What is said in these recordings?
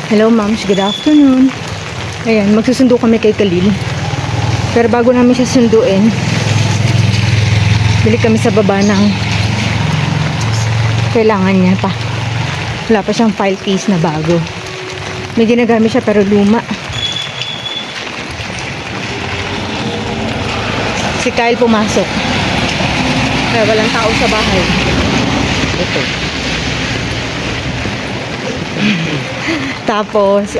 Hello, moms. Good afternoon. Ayan, magsusundo kami kay Khalil. Pero bago namin siya sunduin, bili kami sa baba ng kailangan niya pa. Wala pa siyang file case na bago. May ginagamit siya pero luma. Si Kyle pumasok. Kaya walang tao sa bahay. Ito. Tapos,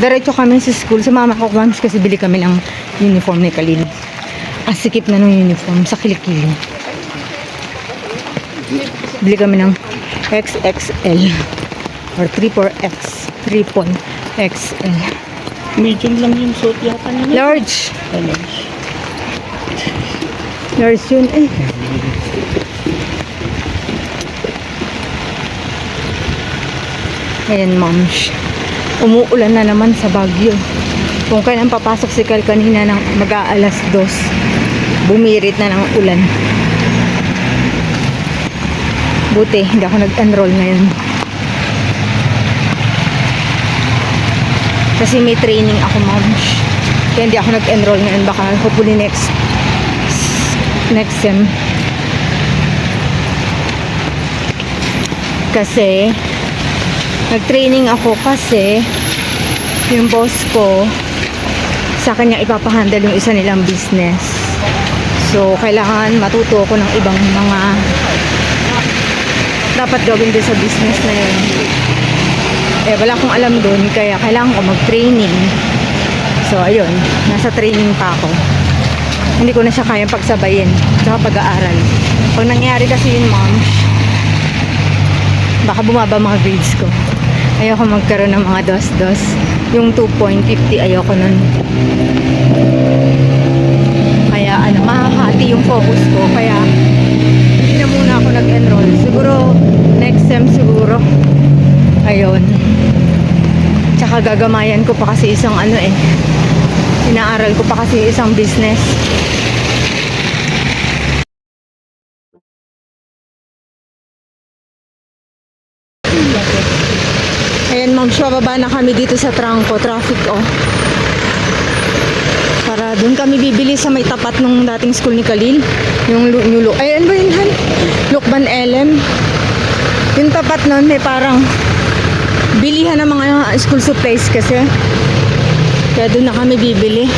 diretso kami sa school. Sa mama ko, once kasi bili kami ng uniform ni Khalil. Ang sikip na ng uniform sa kilikili. Bili kami ng XXL or 3XL. Medium lang yung suit yata niya. Large. Large. Large yun eh. Ayan, moms. Umuulan na naman sa Baguio. Kung kailan papasok si Kyle kanina ng mag-aalas 2, bumirit na ng ulan. Buti, hindi ako nag-enroll ngayon. Kasi may training ako, moms. Kaya hindi ako nag-enroll ngayon. Baka hopefully next sem. Kasi nag-training ako kasi yung boss ko sa kanya ipapahandle yung isa nilang business. So, kailangan matuto ako ng ibang mga dapat gawin din sa business na yun. Wala akong alam dun, kaya kailangan ko mag-training. So, ayun, nasa training pa ako. Hindi ko na siya kayang pagsabayin sa pag-aaral. Pag nangyari kasi yun, moms, baka bumaba mga grades ko. Ayoko magkaroon ng mga dos-dos. Yung 2.50 ayoko nun. Kaya mahahati yung focus ko. Kaya hindi na muna ako nag-enroll. Siguro next sem siguro. Ayun. Tsaka gagamayan ko pa kasi isang inaaral ko pa kasi isang business. Ayan, ma'am, bababa na kami dito sa Trangco. Traffic, para doon kami bibili sa may tapat ng dating school ni Khalil. Yung new look. Ay, ano ba yun, Han? Lukban LM. Yung tapat nun, may parang bilihan ng mga school supplies kasi. Kaya doon na kami bibili.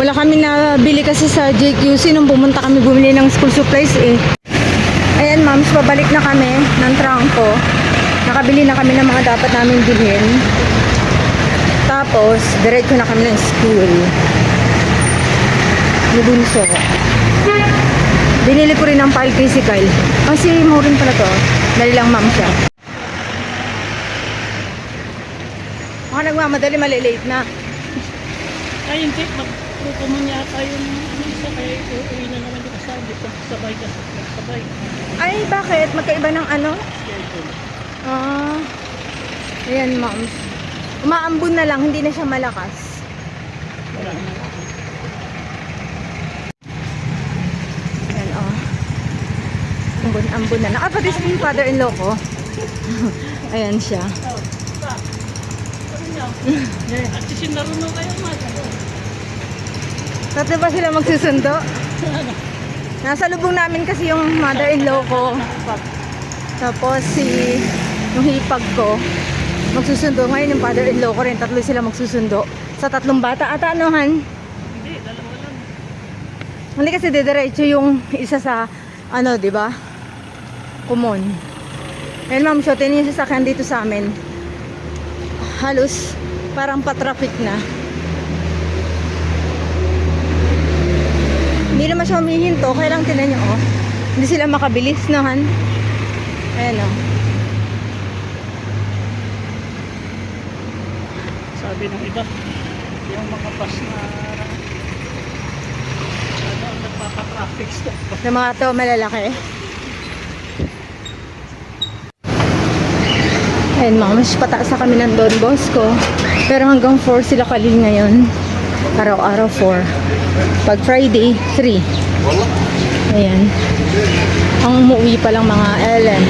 Wala kami nabili kasi sa JQC nung pumunta kami bumili ng school supplies eh. Ayan, ma'am, babalik na kami ng Trangco. Nakabili na kami ng mga dapat namin bilhin. Tapos, diretso na kami ng school. Nibunso ko. Binili ko rin ng file kay si Kyle. Kasi mo rin pala to. Dali lang, ma'am, siya. Mga nagmamadali, malilate na. Ay, hindi. Magpupo mo niya tayo ng isa. Kaya uuwi na naman yung kasama. Sabay ka. Sabay. Ay, bakit? Magkaiba ng ano? Schedule. Ayan, moms. Umaambon na lang, hindi na siya malakas. Ayan, ambon na. Nakapati sa yung father-in-law ko. Ayan siya. At sinarunong kayo mas. Tatlo ba sila magsusundo? Nasa lubong namin kasi yung mother-in-law ko. Tapos yung hipag ko magsusundo. Ngayon yung father-in-law ko rin, tatlo sila magsusundo sa tatlong bata ata, Han? Hindi, dalawa lang. Hindi kasi didiretso yung isa sa di ba? Kumon. Ayan, ma'am, so tingnan yung sasakyan dito sa amin. Halos parang pa-traffic na. Hindi naman siya humihinto, kaya lang tingnan nyo, hindi sila makabilis, Han? Ayan, Sabi ng iba, yung mga bus na nagpapa-traffic stop. Sa mga to malalaki. Ayan, mas pataas na kami ng Don Bosco. Pero hanggang 4 sila Khalil ngayon. Araw-araw 4. Pag Friday, 3. Ayan. Ang umuwi pa lang mga LM.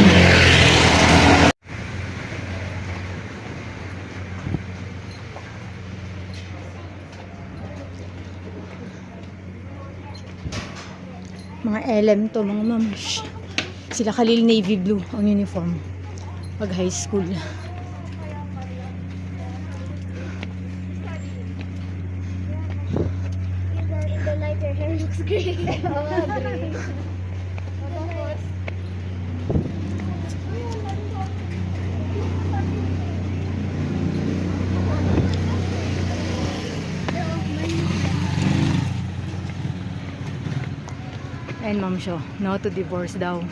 Mga LM to, mga mams. Sila Khalil navy blue ang uniform. Pag high school. In the light, your hair looks great. Oh, great. Ayun, ma'am siya. No to divorce daw.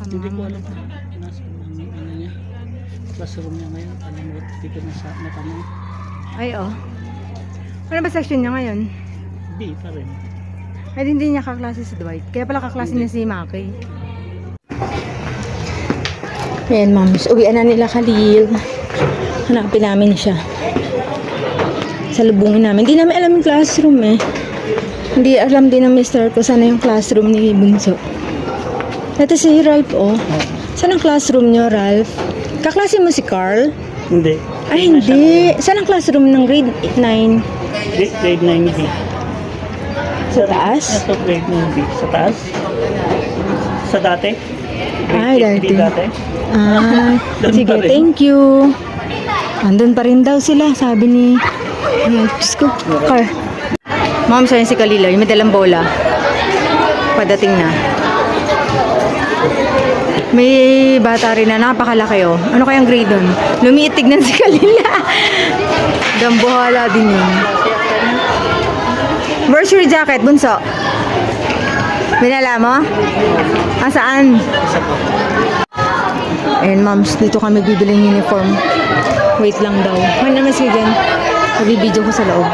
Hindi ko alam kung nasa ano niya. Classroom niya ngayon. Alam mo, hindi ko natanong. Ay, oh. Ano ba section niya ngayon? Hindi pa rin. Ay, hindi niya kaklase si Dwight. Kaya pala kaklase niya si Maki. Ayan, moms. Uwian na nila Khalil. Hanapin namin siya. Salubungin namin. Hindi namin alam yung classroom eh. Hindi alam din ng mister ko sana yung classroom ni Bunso. Ito si Ralph, oh. Saan ang classroom niyo, Ralph? Kaklase mo si Carl? Hindi. Ay, hindi. Saan ang classroom ng grade 9? Grade 9B. Sa taas? Ito grade 9B. Sa taas? Sa dati? Ay, Grade 8B dati. dati? Ah, Doon sige, pa rin. thank you. Andun pa rin daw sila, sabi ni... Ay, Diyos ko. Car. Ma'am, sa'yo si Kalila, yung may dalang bola. Padating na. May bata rin na napakalaki, oh. Ano kayang grade nun? Lumiit tignan si Kalila. Dambuhala din yun. Where's your jacket, Bunso? Binala mo? Ah, saan? Isa po. Ayan, moms, dito kami bibili ng uniform. Wait lang daw. Ano naman sige dyan? Nabibidyo ko sa loob.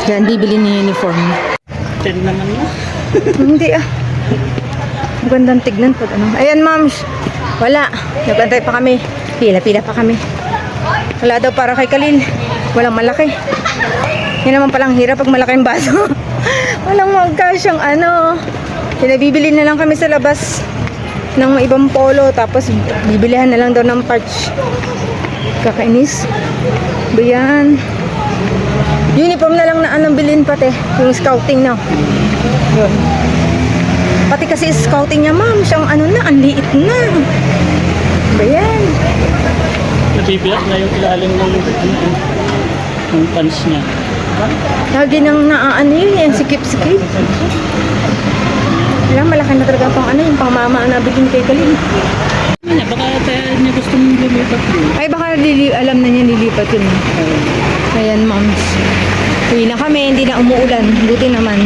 Diyan, bibili ng uniform. 10 naman na. Hindi ah. Magandang tignan pag ano. Ayan, moms. Wala. Nagantay pa kami. Pila-pila pa kami. Wala daw para kay Khalil. Walang malaki. Yan naman palang hirap pag malaki yung baso. Walang magkasyang ano. Pinabibili na lang kami sa labas ng ibang polo. Tapos bibilihan na lang daw ng parts. Kakainis. Bayan. Uniform na lang na anong bilhin pati. Yung scouting na. Yun. Pati kasi scouting niya, ma'am. Siyang ano na, ang liit na. Bayan. Nabibiyak na yung ilalim ng pants niya. Lagi nang naaano yun eh. Sikip-sikip. Alam, malaki na talaga pang ano, yung pang mama na nabigyan kay Kalin. Ano, baka tayo niya gusto mong lumipat yun. Ay, baka alam na niya nilipat yun. Ayan, moms. Uwi na kami, hindi na umuulan. Buti naman.